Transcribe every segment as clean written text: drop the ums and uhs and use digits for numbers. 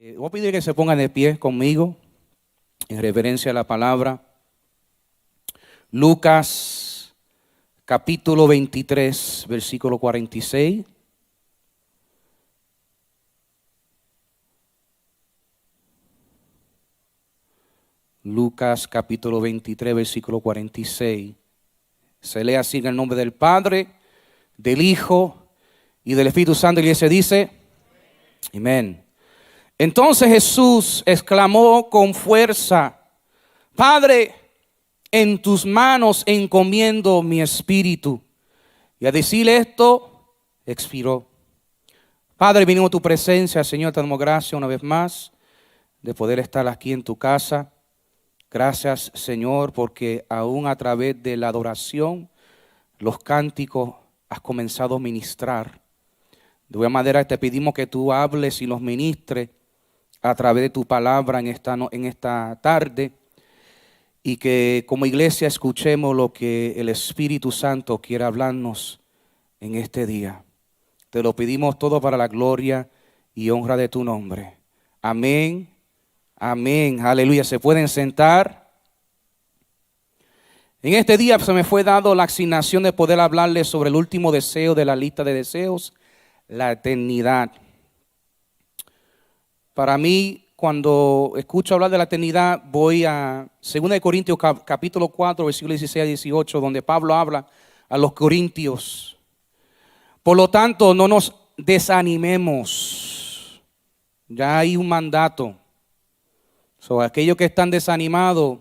Voy a pedir que se pongan de pie conmigo en reverencia a la palabra. Lucas capítulo 23, versículo 46. Lucas capítulo 23, versículo 46. Se lee así en el nombre del Padre, del Hijo y del Espíritu Santo. Y se dice, amén. Entonces Jesús exclamó con fuerza: Padre, en tus manos encomiendo mi espíritu. Y a decirle esto, expiró. Padre, venimos a tu presencia, Señor, te damos gracias una vez más de poder estar aquí en tu casa. Gracias, Señor, porque aún a través de la adoración, los cánticos, has comenzado a ministrar. De buena manera te pedimos que tú hables y los ministres a través de tu palabra en esta tarde, y que como iglesia escuchemos lo que el Espíritu Santo quiere hablarnos en este día. Te lo pedimos todo para la gloria y honra de tu nombre. Amén, amén, aleluya. ¿Se pueden sentar? En este día se me fue dado la asignación de poder hablarles sobre el último deseo de la lista de deseos, la eternidad. Para mí, cuando escucho hablar de la eternidad, voy a 2 Corintios capítulo 4, versículos 16 a 18, donde Pablo habla a los corintios. Por lo tanto, no nos desanimemos. Ya hay un mandato. Aquellos que están desanimados,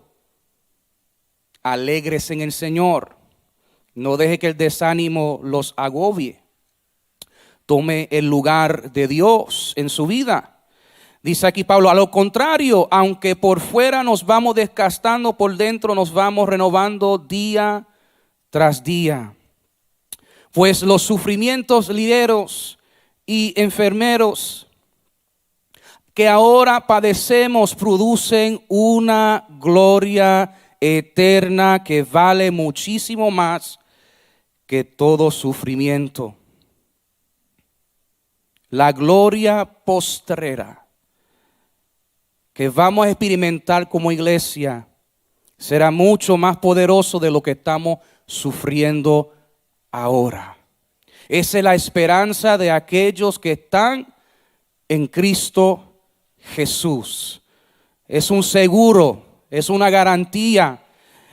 alegres en el Señor. No deje que el desánimo los agobie. Tome el lugar de Dios en su vida. Dice aquí Pablo: a lo contrario, aunque por fuera nos vamos desgastando, por dentro nos vamos renovando día tras día. Pues los sufrimientos ligeros y enfermeros que ahora padecemos producen una gloria eterna que vale muchísimo más que todo sufrimiento. La gloria postrera que vamos a experimentar como iglesia será mucho más poderoso de lo que estamos sufriendo ahora. Esa es la esperanza de aquellos que están en Cristo Jesús. Es un seguro, es una garantía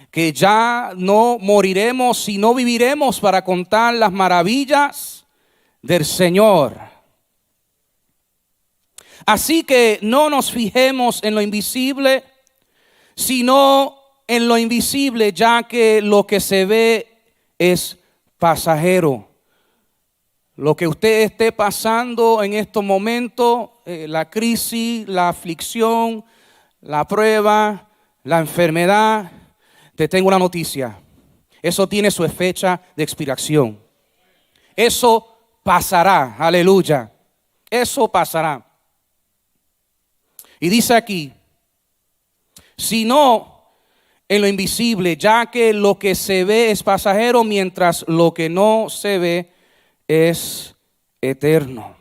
que ya no moriremos, sino viviremos para contar las maravillas del Señor. Así que no nos fijemos en lo invisible, sino en lo invisible, ya que lo que se ve es pasajero. Lo que usted esté pasando en estos momentos, la crisis, la aflicción, la prueba, la enfermedad, te tengo una noticia. Eso tiene su fecha de expiración. Eso pasará, aleluya. Eso pasará. Y dice aquí, sino en lo invisible, ya que lo que se ve es pasajero, mientras lo que no se ve es eterno.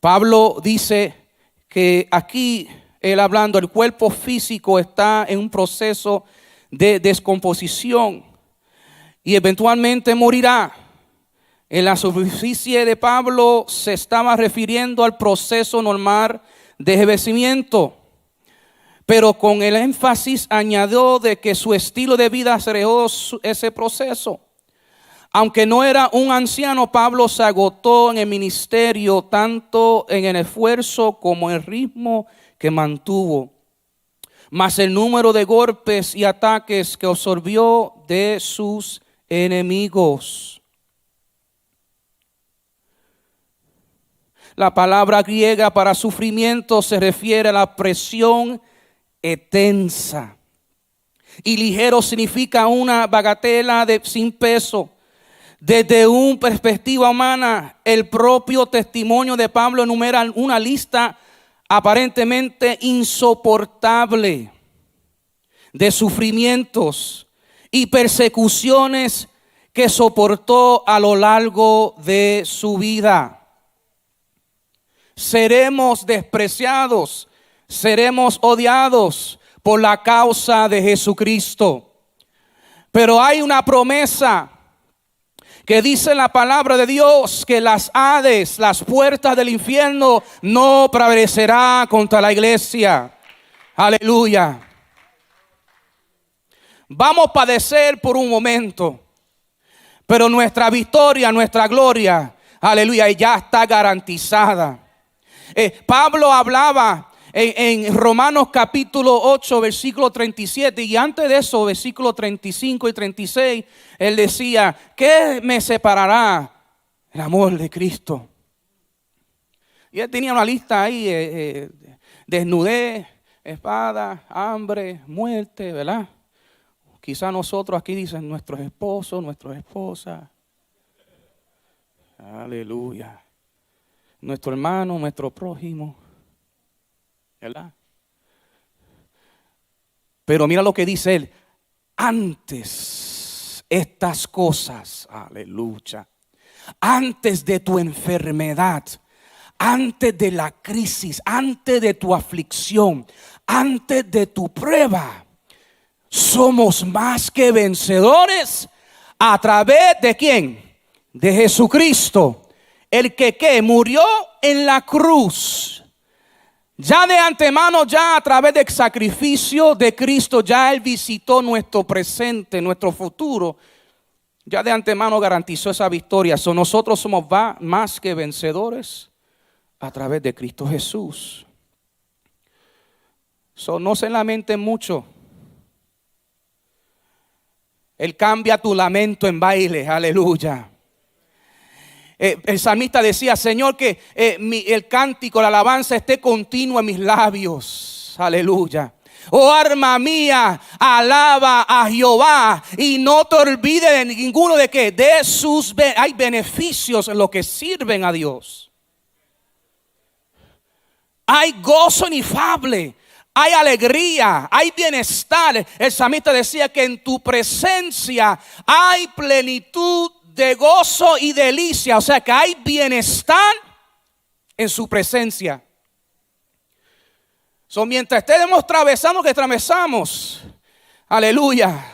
Pablo dice que aquí, él hablando, el cuerpo físico está en un proceso de descomposición y eventualmente morirá. En la superficie de Pablo se estaba refiriendo al proceso normal de envejecimiento, pero con el énfasis añadió de que su estilo de vida aceleró ese proceso. Aunque no era un anciano, Pablo se agotó en el ministerio, tanto en el esfuerzo como en el ritmo que mantuvo, más el número de golpes y ataques que absorbió de sus enemigos. La palabra griega para sufrimiento se refiere a la presión tensa. Y ligero significa una bagatela sin peso. Desde una perspectiva humana, el propio testimonio de Pablo enumera una lista aparentemente insoportable de sufrimientos y persecuciones que soportó a lo largo de su vida. seremos despreciados, seremos odiados por la causa de Jesucristo. Pero hay una promesa que dice en la palabra de Dios que las Hades, las puertas del infierno, no prevalecerá contra la iglesia. Aleluya. Vamos a padecer por un momento, pero nuestra victoria, nuestra gloria, aleluya, ya está garantizada. Pablo hablaba en Romanos capítulo 8, versículo 37, y antes de eso, versículo 35 y 36, él decía, ¿qué me separará el amor de Cristo? Y él tenía una lista ahí, desnudez, espada, hambre, muerte, ¿verdad? Quizá nosotros aquí dicen nuestros esposos, nuestras esposas. Aleluya. Nuestro hermano, nuestro prójimo. ¿Verdad? Pero mira lo que dice él. Antes estas cosas, aleluya. Antes de tu enfermedad, antes de la crisis, antes de tu aflicción, antes de tu prueba, somos más que vencedores a través de ¿quién? De Jesucristo, el que murió en la cruz. Ya de antemano, ya a través del sacrificio de Cristo, ya Él visitó nuestro presente, nuestro futuro. Ya de antemano garantizó esa victoria. Nosotros somos más que vencedores a través de Cristo Jesús. No se lamenten mucho. Él cambia tu lamento en baile, aleluya. El salmista decía, Señor, que el cántico, la alabanza esté continuo en mis labios, aleluya. Oh alma mía, alaba a Jehová y no te olvides de ninguno de que de sus hay beneficios en los que sirven a Dios. Hay gozo inefable. Hay alegría, hay bienestar. El salmista decía que en tu presencia hay plenitud de gozo y delicia. O sea que hay bienestar en su presencia. Mientras estemos atravesando que atravesamos, aleluya.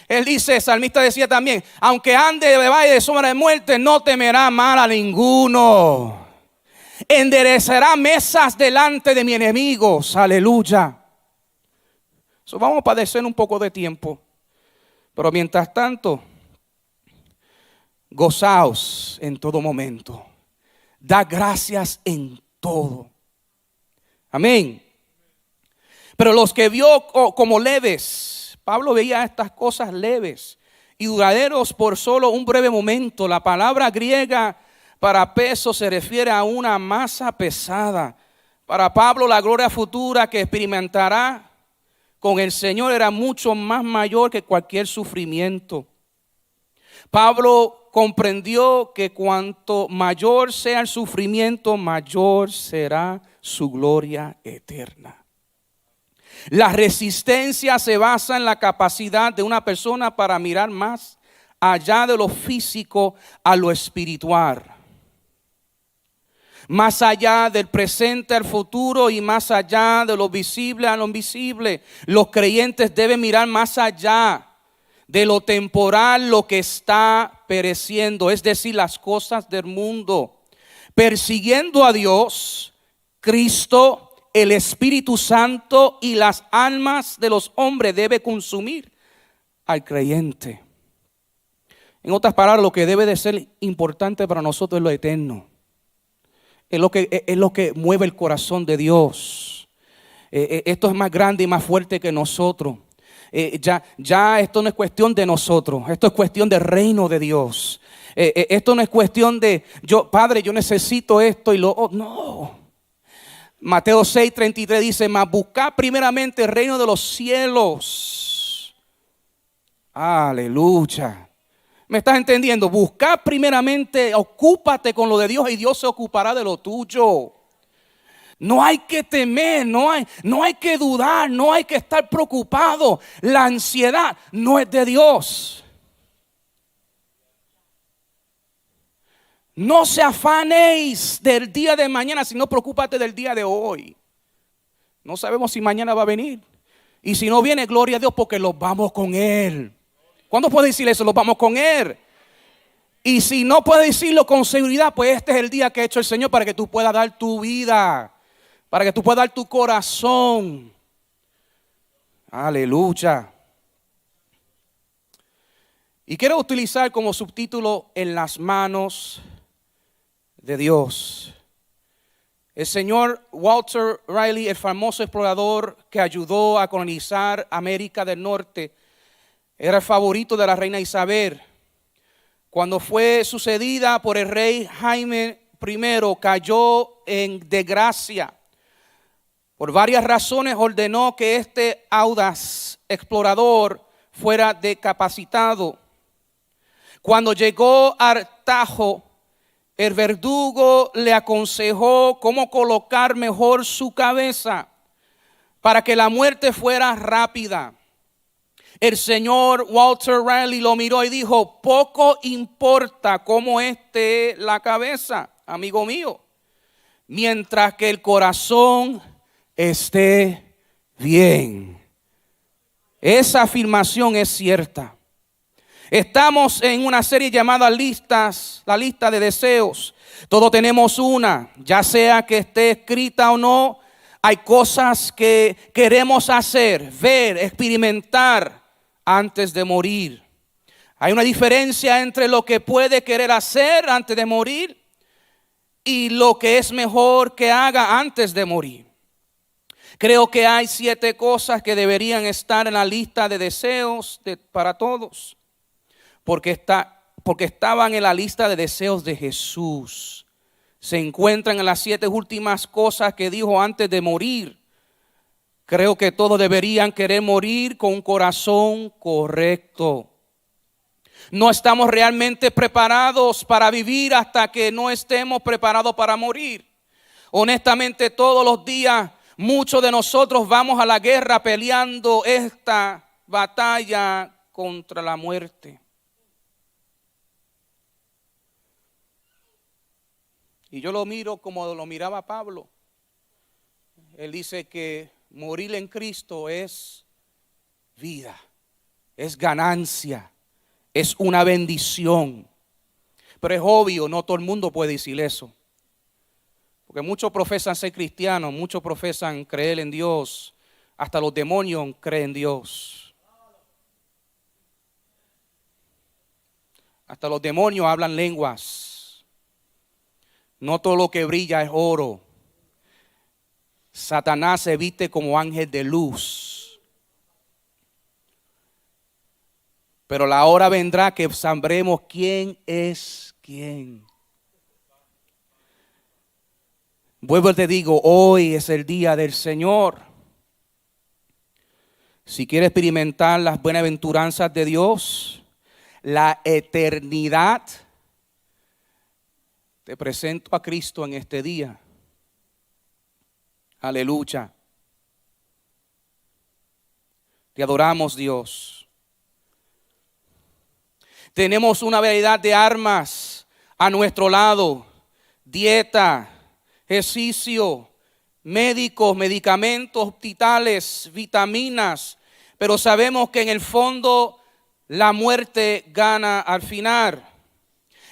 Él dice, el salmista decía también, aunque ande de valle de sombra de muerte, no temerá mal a ninguno. Enderezará mesas delante de mis enemigos, aleluya. Vamos a padecer un poco de tiempo, pero mientras tanto, gozaos en todo momento, da gracias en todo. Amén. Pero los que vio como leves, Pablo veía estas cosas leves y duraderos por solo un breve momento. La palabra griega para peso se refiere a una masa pesada. Para Pablo la gloria futura que experimentará con el Señor era mucho más mayor que cualquier sufrimiento. Pablo comprendió que cuanto mayor sea el sufrimiento, mayor será su gloria eterna. La resistencia se basa en la capacidad de una persona para mirar más allá de lo físico a lo espiritual. Más allá del presente al futuro y más allá de lo visible a lo invisible. Los creyentes deben mirar más allá de lo temporal, lo que está pereciendo, es decir, las cosas del mundo. Persiguiendo a Dios, Cristo, el Espíritu Santo y las almas de los hombres debe consumir al creyente. En otras palabras, lo que debe de ser importante para nosotros es lo eterno. Es lo que mueve el corazón de Dios. Esto es más grande y más fuerte que nosotros. Ya esto no es cuestión de nosotros. Esto es cuestión del reino de Dios. Esto no es cuestión de Padre, yo necesito esto y no. Mateo 6:33 dice, mas buscad primeramente el reino de los cielos. Aleluya. ¿Me estás entendiendo? Busca primeramente, ocúpate con lo de Dios y Dios se ocupará de lo tuyo. No hay que temer, no hay que dudar, no hay que estar preocupado. La ansiedad no es de Dios. No se afanéis del día de mañana, sino preocúpate del día de hoy. No sabemos si mañana va a venir. Y si no viene, gloria a Dios, porque los vamos con Él. ¿Cuándo puede decir eso? Los vamos con Él. Y si no puede decirlo con seguridad, pues este es el día que ha hecho el Señor para que tú puedas dar tu vida, para que tú puedas dar tu corazón. Aleluya. Y quiero utilizar como subtítulo en las manos de Dios. El señor Walter Riley, el famoso explorador que ayudó a colonizar América del Norte, era el favorito de la reina Isabel. Cuando fue sucedida por el rey Jaime I, cayó en desgracia. Por varias razones ordenó que este audaz explorador fuera decapacitado. Cuando llegó a Artajo, el verdugo le aconsejó cómo colocar mejor su cabeza para que la muerte fuera rápida. El señor Walter Riley lo miró y dijo: poco importa cómo esté la cabeza, amigo mío, mientras que el corazón esté bien. Esa afirmación es cierta. Estamos en una serie llamada la lista de deseos. Todos tenemos una, ya sea que esté escrita o no. Hay cosas que queremos hacer, ver, experimentar antes de morir. Hay una diferencia entre lo que puede querer hacer antes de morir y lo que es mejor que haga antes de morir. Creo que hay 7 cosas que deberían estar en la lista de deseos para todos. Porque estaban en la lista de deseos de Jesús. Se encuentran en las 7 últimas cosas que dijo antes de morir. Creo que todos deberían querer morir con un corazón correcto. No estamos realmente preparados para vivir hasta que no estemos preparados para morir. Honestamente, todos los días muchos de nosotros vamos a la guerra peleando esta batalla contra la muerte. Y yo lo miro como lo miraba Pablo. Él dice que morir en Cristo es vida, es ganancia, es una bendición. Pero es obvio, no todo el mundo puede decir eso. Porque muchos profesan ser cristianos, muchos profesan creer en Dios. Hasta los demonios creen en Dios. Hasta los demonios hablan lenguas. No todo lo que brilla es oro. Satanás se viste como ángel de luz. Pero la hora vendrá que sabremos quién es quién. Vuelvo y te digo, hoy es el día del Señor. Si quieres experimentar las bienaventuranzas de Dios, la eternidad, te presento a Cristo en este día. Aleluya. Te adoramos, Dios. Tenemos una variedad de armas a nuestro lado. Dieta, ejercicio, médicos, medicamentos, hospitales, vitaminas. Pero sabemos que en el fondo la muerte gana al final.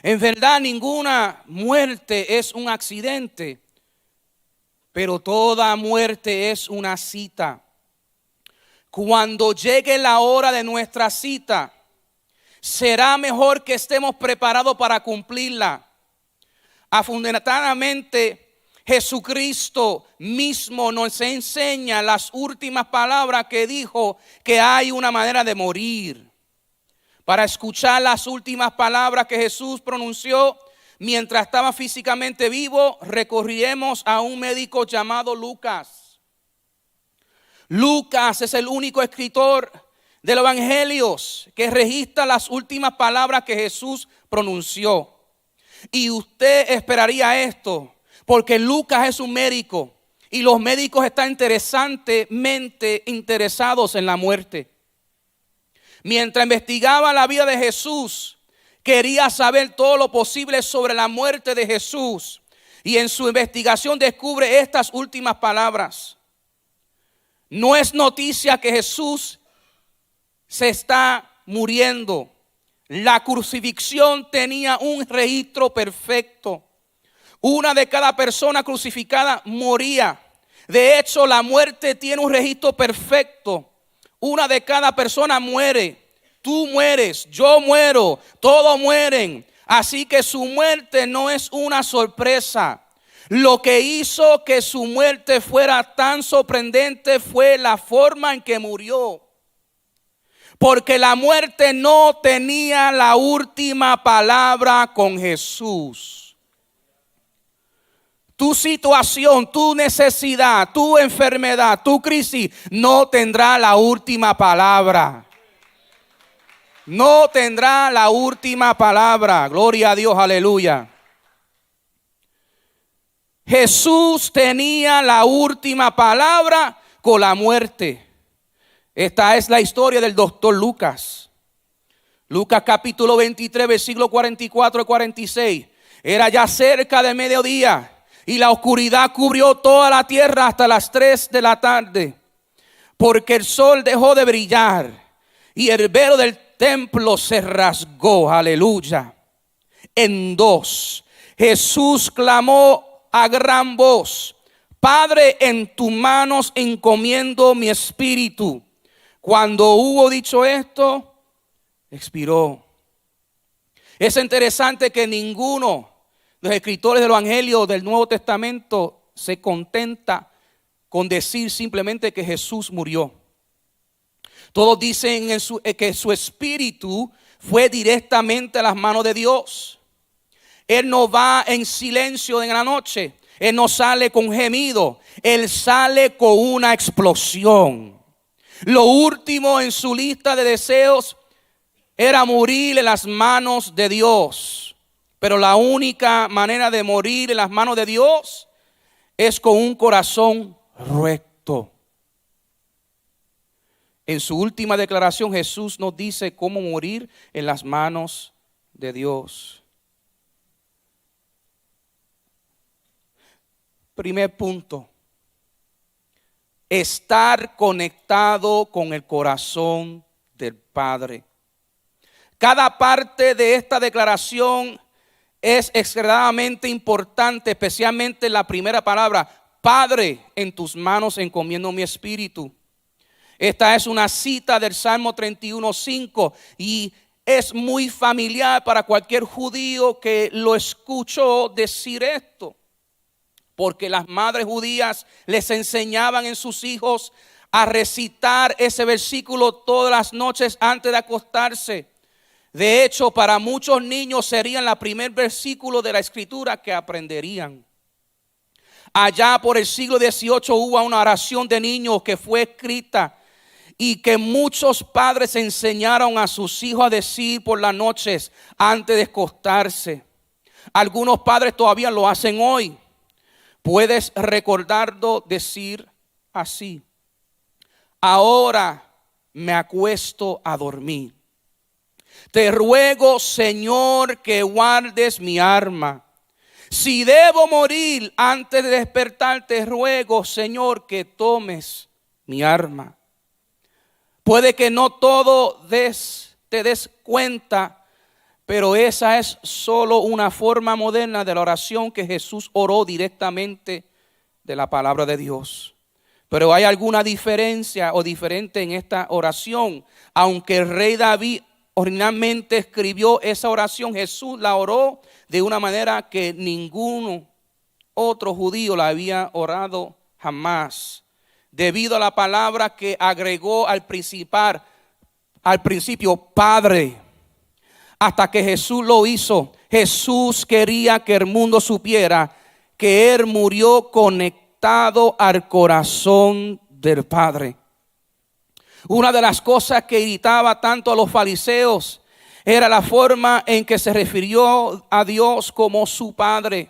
En verdad, ninguna muerte es un accidente, pero toda muerte es una cita. Cuando llegue la hora de nuestra cita, será mejor que estemos preparados para cumplirla. Afortunadamente, Jesucristo mismo nos enseña las últimas palabras que dijo, que hay una manera de morir. Para escuchar las últimas palabras que Jesús pronunció mientras estaba físicamente vivo, recorriremos a un médico llamado Lucas. Lucas es el único escritor de los evangelios que registra las últimas palabras que Jesús pronunció. Y usted esperaría esto, porque Lucas es un médico y los médicos están interesantemente interesados en la muerte. Mientras investigaba la vida de Jesús, quería saber todo lo posible sobre la muerte de Jesús. Y en su investigación descubre estas últimas palabras. No es noticia que Jesús se está muriendo. La crucifixión tenía un registro perfecto. Una de cada persona crucificada moría. De hecho, la muerte tiene un registro perfecto. Una de cada persona muere. Tú mueres, yo muero, todos mueren. Así que su muerte no es una sorpresa. Lo que hizo que su muerte fuera tan sorprendente fue la forma en que murió. Porque la muerte no tenía la última palabra con Jesús. Tu situación, tu necesidad, tu enfermedad, tu crisis no tendrá la última palabra. No tendrá la última palabra. Gloria a Dios, aleluya. Jesús tenía la última palabra con la muerte. Esta es la historia del doctor Lucas. Lucas capítulo 23, versículo 44 y 46. Era ya cerca de mediodía y la oscuridad cubrió toda la tierra hasta las 3 de la tarde. Porque el sol dejó de brillar y el velo del templo se rasgó, aleluya, en dos. Jesús clamó a gran voz: Padre, en tus manos encomiendo mi espíritu. Cuando hubo dicho esto, expiró. Es interesante que ninguno de los escritores del Evangelio del Nuevo Testamento se contenta con decir simplemente que Jesús murió. Todos dicen que su espíritu fue directamente a las manos de Dios. Él no va en silencio en la noche. Él no sale con gemido. Él sale con una explosión. Lo último en su lista de deseos era morir en las manos de Dios. Pero la única manera de morir en las manos de Dios es con un corazón recto. En su última declaración, Jesús nos dice cómo morir en las manos de Dios. Primer punto: estar conectado con el corazón del Padre. Cada parte de esta declaración es extremadamente importante, especialmente la primera palabra: Padre, en tus manos encomiendo mi espíritu. Esta es una cita del Salmo 31:5 y es muy familiar para cualquier judío que lo escuchó decir esto. Porque las madres judías les enseñaban en sus hijos a recitar ese versículo todas las noches antes de acostarse. De hecho, para muchos niños serían el primer versículo de la escritura que aprenderían. Allá por el siglo XVIII hubo una oración de niños que fue escrita y que muchos padres enseñaron a sus hijos a decir por las noches antes de acostarse. Algunos padres todavía lo hacen hoy. Puedes recordarlo decir así: ahora me acuesto a dormir. Te ruego, Señor, que guardes mi alma. Si debo morir antes de despertar, te ruego, Señor, que tomes mi alma. Puede que no todo te des cuenta, pero esa es solo una forma moderna de la oración que Jesús oró directamente de la palabra de Dios. Pero hay alguna diferencia o diferente en esta oración. Aunque el rey David originalmente escribió esa oración, Jesús la oró de una manera que ningún otro judío la había orado jamás. Debido a la palabra que agregó al principio Padre. Hasta que Jesús lo hizo, Jesús quería que el mundo supiera que Él murió conectado al corazón del Padre. Una de las cosas que irritaba tanto a los fariseos era la forma en que se refirió a Dios como su Padre.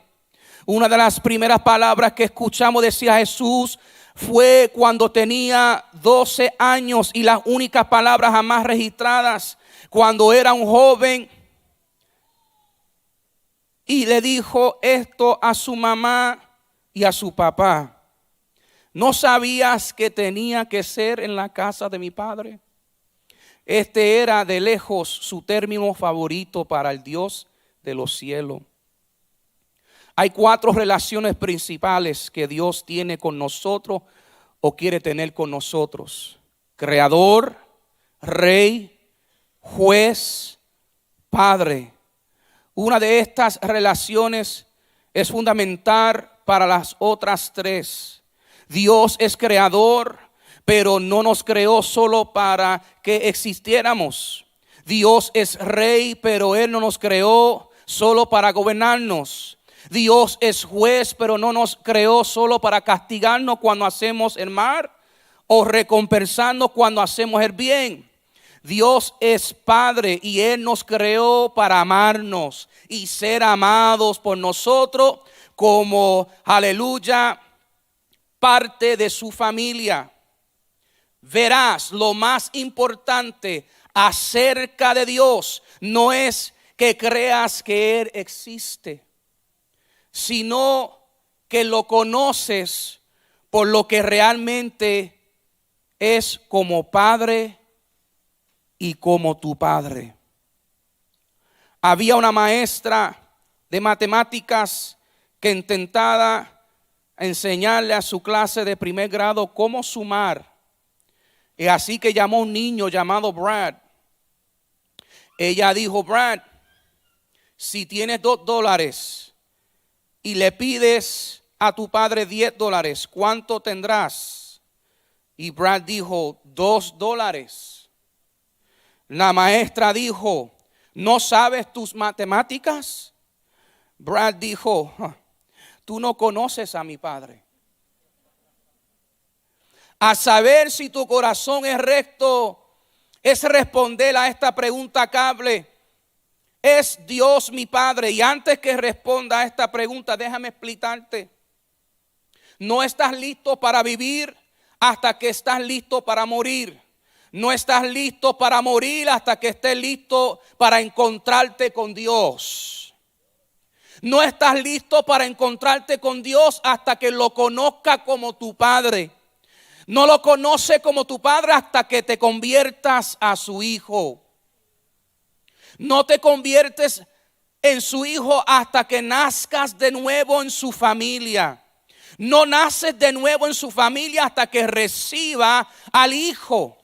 Una de las primeras palabras que escuchamos decir a Jesús fue cuando tenía 12 años y las únicas palabras jamás registradas cuando era un joven y le dijo esto a su mamá y a su papá: ¿no sabías que tenía que ser en la casa de mi padre? Este era de lejos su término favorito para el Dios de los cielos. Hay 4 relaciones principales que Dios tiene con nosotros o quiere tener con nosotros: Creador, Rey, Juez, Padre. Una de estas relaciones es fundamental para las otras 3. Dios es creador, pero no nos creó solo para que existiéramos. Dios es rey, pero Él no nos creó solo para gobernarnos. Dios es juez, pero no nos creó solo para castigarnos cuando hacemos el mal o recompensarnos cuando hacemos el bien. Dios es Padre y Él nos creó para amarnos y ser amados por nosotros como, aleluya, parte de su familia. Verás, lo más importante acerca de Dios no es que creas que Él existe, sino que lo conoces por lo que realmente es como Padre y como tu Padre. Había una maestra de matemáticas que intentaba enseñarle a su clase de primer grado cómo sumar. Y así que llamó a un niño llamado Brad. Ella dijo: Brad, si tienes $2 y le pides a tu padre $10, ¿cuánto tendrás? Y Brad dijo: $2. La maestra dijo: ¿no sabes tus matemáticas? Brad dijo: tú no conoces a mi padre. A saber si tu corazón es recto es responder a esta pregunta clave: ¿es Dios mi Padre? Y antes que responda a esta pregunta, déjame explicarte. No estás listo para vivir hasta que estás listo para morir. No estás listo para morir hasta que estés listo para encontrarte con Dios. No estás listo para encontrarte con Dios hasta que lo conozcas como tu Padre. No lo conoces como tu Padre hasta que te conviertas a su hijo. No te conviertes en su hijo hasta que nazcas de nuevo en su familia. No naces de nuevo en su familia hasta que reciba al hijo.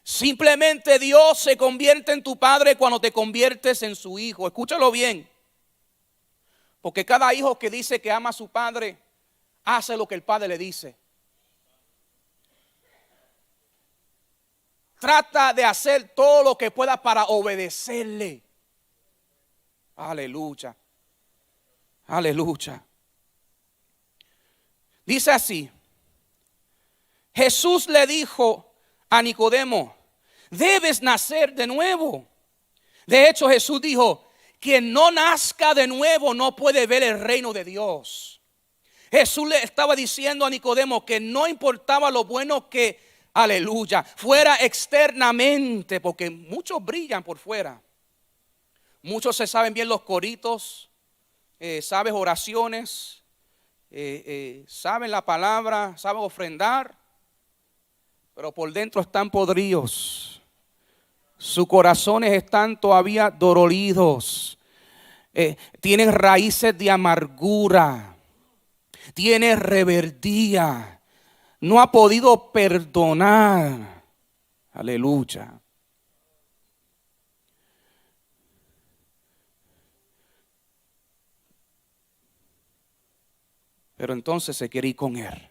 Simplemente Dios se convierte en tu Padre cuando te conviertes en su hijo. Escúchalo bien. Porque cada hijo que dice que ama a su padre hace lo que el padre le dice. Trata de hacer todo lo que pueda para obedecerle. Aleluya. Aleluya. Dice así: Jesús le dijo a Nicodemo: debes nacer de nuevo. De hecho, Jesús dijo: quien no nazca de nuevo no puede ver el reino de Dios. Jesús le estaba diciendo a Nicodemo que no importaba lo bueno que, aleluya, fuera externamente, porque muchos brillan por fuera. Muchos se saben bien los coritos, saben oraciones, saben la palabra, saben ofrendar, pero por dentro están podridos. Sus corazones están todavía doloridos. Tienen raíces de amargura. Tienen rebeldía. No ha podido perdonar. Aleluya. Pero entonces se quiere ir con él.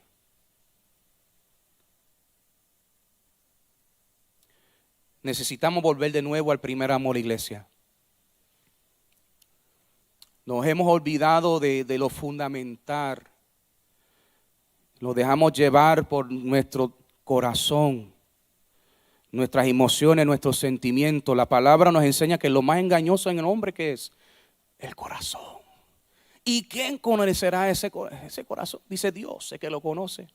Necesitamos volver de nuevo al primer amor, iglesia. Nos hemos olvidado de lo fundamental. Nos dejamos llevar por nuestro corazón, nuestras emociones, nuestros sentimientos. La palabra nos enseña que lo más engañoso en el hombre, ¿qué es? El corazón. ¿Y quién conocerá ese corazón? Dice Dios, sé que lo conoce.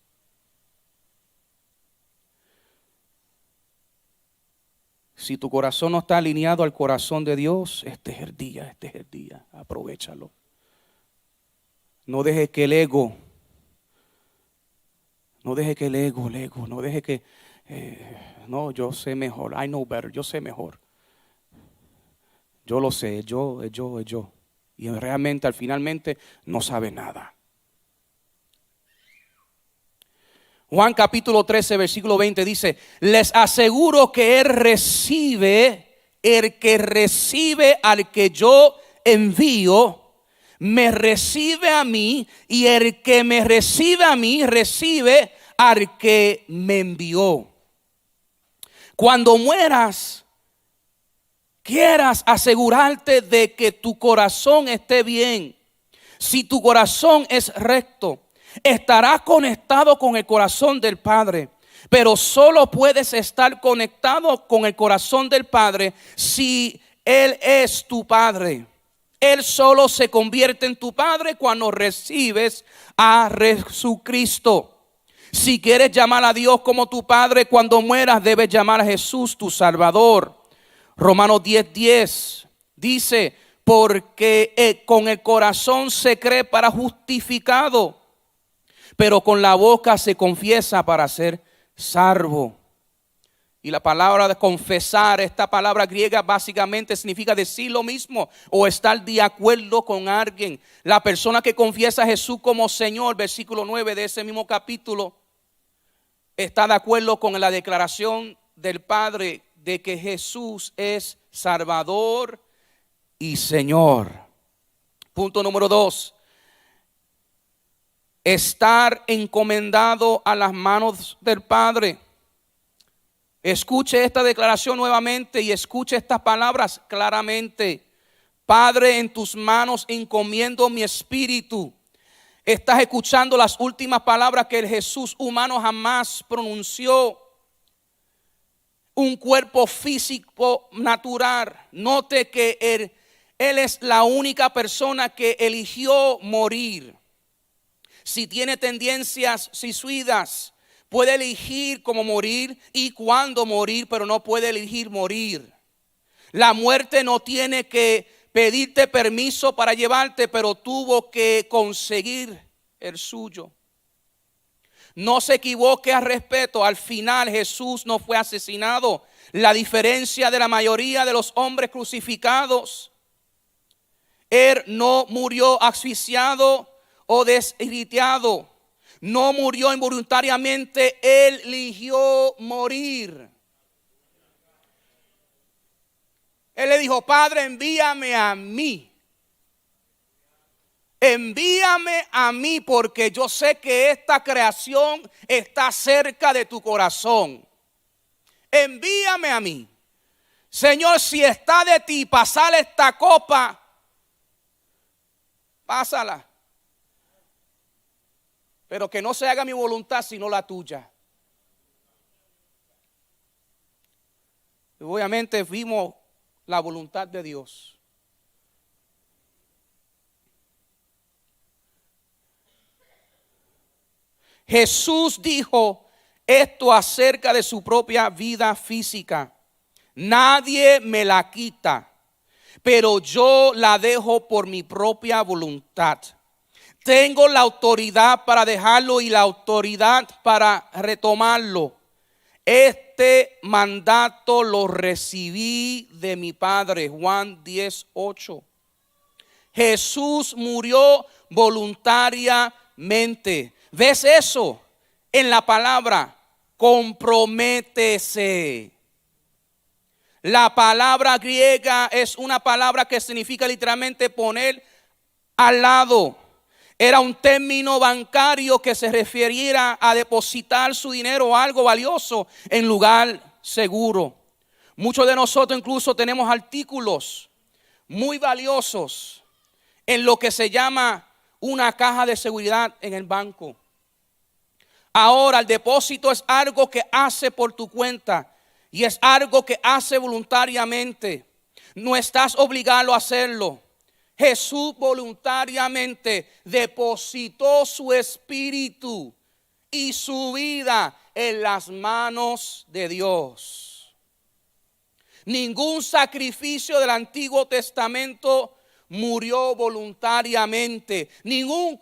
Si tu corazón no está alineado al corazón de Dios, este es el día, aprovéchalo. No deje que el ego, no deje que el ego, no deje que, no, yo sé mejor, I know better, yo sé mejor. Yo lo sé, yo. Y realmente, finalmente, no sabe nada. Juan capítulo 13, versículo 20 dice: les aseguro que el que recibe al que yo envío, me recibe a mí, y el que me recibe a mí, recibe al que me envió. Cuando mueras, quieras asegurarte de que tu corazón esté bien. Si tu corazón es recto, estarás conectado con el corazón del Padre. Pero solo puedes estar conectado con el corazón del Padre si Él es tu Padre. Él solo se convierte en tu Padre cuando recibes a Jesucristo. Si quieres llamar a Dios como tu Padre, cuando mueras debes llamar a Jesús tu Salvador. Romanos 10:10 dice: porque con el corazón se cree para justificado, pero con la boca se confiesa para ser salvo. Y la palabra de confesar, esta palabra griega básicamente significa decir lo mismo o estar de acuerdo con alguien. La persona que confiesa a Jesús como Señor, versículo 9 de ese mismo capítulo, está de acuerdo con la declaración del Padre de que Jesús es Salvador y Señor. Punto número 2. Estar encomendado a las manos del Padre. Escuche esta declaración nuevamente y escuche estas palabras claramente. Padre, en tus manos encomiendo mi espíritu. Estás escuchando las últimas palabras que el Jesús humano jamás pronunció. Un cuerpo físico natural. Note que Él es la única persona que eligió morir. Si tiene tendencias suicidas, puede elegir cómo morir y cuándo morir, pero no puede elegir morir. La muerte no tiene que pedirte permiso para llevarte, pero tuvo que conseguir el suyo. No se equivoque al respecto, al final Jesús no fue asesinado. La diferencia de la mayoría de los hombres crucificados: Él no murió asfixiado o desirritado. No murió involuntariamente, Él eligió morir. Él le dijo: Padre, envíame a mí. Envíame a mí, porque yo sé que esta creación está cerca de tu corazón. Envíame a mí. Señor, si está de ti pasar esta copa, pásala. Pero que no se haga mi voluntad sino la tuya. Y obviamente vimos la voluntad de Dios. Jesús dijo esto acerca de su propia vida física: nadie me la quita, pero yo la dejo por mi propia voluntad. Tengo la autoridad para dejarlo y la autoridad para retomarlo. Este mandato lo recibí de mi Padre. Juan 10:8. Jesús murió voluntariamente. ¿Ves eso en la palabra? Comprométese. La palabra griega es una palabra que significa literalmente poner al lado. Era un término bancario que se refiriera a depositar su dinero o algo valioso en lugar seguro. Muchos de nosotros incluso tenemos artículos muy valiosos en lo que se llama una caja de seguridad en el banco. Ahora, el depósito es algo que hace por tu cuenta y es algo que hace voluntariamente. No estás obligado a hacerlo. Jesús voluntariamente depositó su espíritu y su vida en las manos de Dios. Ningún sacrificio del Antiguo Testamento murió voluntariamente. Ningún